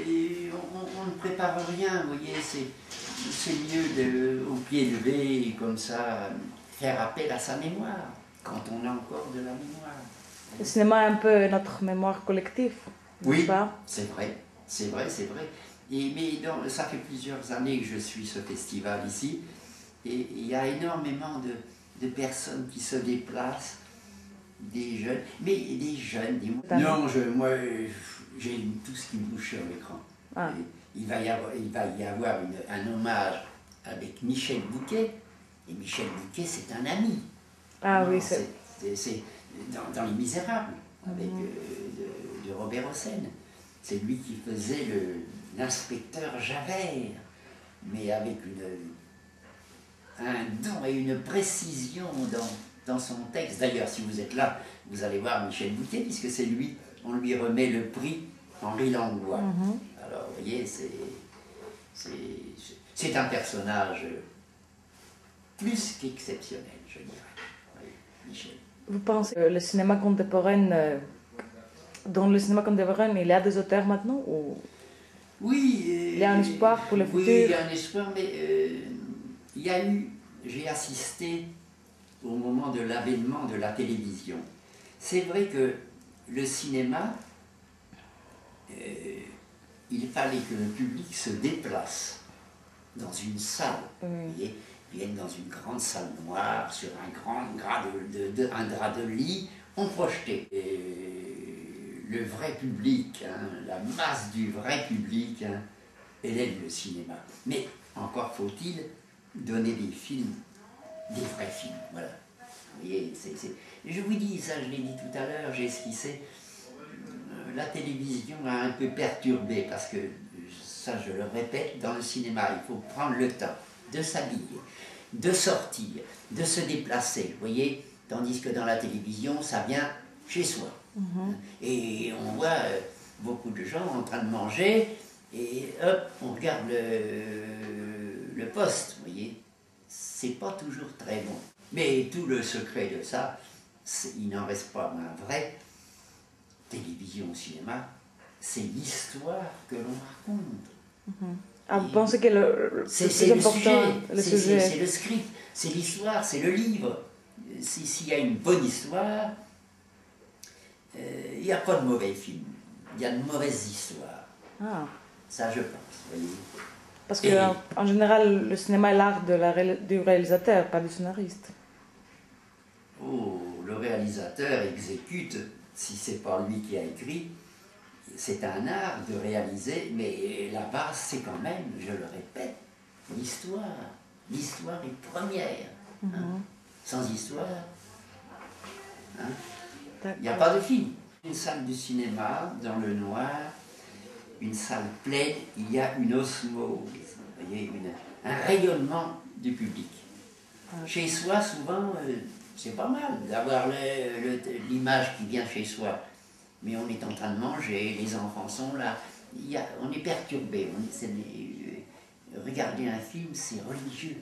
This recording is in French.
on ne prépare rien, vous voyez, c'est mieux au pied levé, comme ça, faire appel à sa mémoire, quand on a encore de la mémoire. Le cinéma est un peu notre mémoire collective, n'est-ce Oui, pas? c'est vrai, c'est vrai, c'est vrai. Ça fait plusieurs années que je suis ce festival ici, et il y a énormément de personnes qui se déplacent, des jeunes, mais des jeunes, non, moi, j'aime tout ce qui bouge sur l'écran. Ah. Il va y avoir un hommage avec Michel Bouquet, et Michel Bouquet, c'est un ami. Ah non, oui, c'est dans Les Misérables, avec de Robert Hossein. C'est lui qui faisait l'inspecteur Javert, mais avec un don et une précision dans son texte. D'ailleurs, si vous êtes là, vous allez voir Michel Bouquet, puisque c'est lui, on lui remet le prix Henri Langlois. Alors, vous voyez, c'est un personnage plus qu'exceptionnel, je dirais. Oui, Michel. Vous pensez que le cinéma contemporain, dans le cinéma contemporain, il y a des auteurs maintenant ou... Oui. Il y a un espoir pour le futur? Oui, il y a un espoir, mais j'ai assisté au moment de l'avènement de la télévision. C'est vrai que le cinéma, il fallait que le public se déplace dans une salle. Oui. Viennent dans une grande salle noire, sur un grand drap de lit, on projetait. Le vrai public, hein, la masse du vrai public, hein, elle aime le cinéma. Mais encore faut-il donner des films, des vrais films, voilà. Vous voyez, je vous dis, ça je l'ai dit tout à l'heure, j'ai esquissé, la télévision a un peu perturbé, parce que, ça je le répète, dans le cinéma, il faut prendre le temps de s'habiller, de sortir, de se déplacer, vous voyez, tandis que dans la télévision, ça vient chez soi. Et on voit beaucoup de gens en train de manger, et hop, on regarde le poste, vous voyez. C'est pas toujours très bon. Mais tout le secret de ça, il n'en reste pas un vrai. Télévision, cinéma, c'est l'histoire que l'on raconte. Ah, vous pensez que c'est le sujet, c'est le script, c'est l'histoire, c'est le livre. S'il y a une bonne histoire, il n'y a pas de mauvais films, il y a de mauvaises histoires. Ah. Ça, je pense, voyez. Parce qu'en général, le cinéma est l'art du réalisateur, pas du scénariste. Oh, le réalisateur exécute, si c'est pas lui qui a écrit, c'est un art de réaliser, mais la base, c'est quand même, je le répète, l'histoire. L'histoire est première. Hein. Sans histoire, hein, il n'y a pas de film. Une salle de cinéma, dans le noir, une salle pleine, il y a une osmose, vous voyez, un rayonnement du public. Chez soi, souvent, c'est pas mal d'avoir l'image qui vient chez soi. Mais on est en train de manger, les enfants sont là, on est perturbé. Regarder un film, c'est religieux.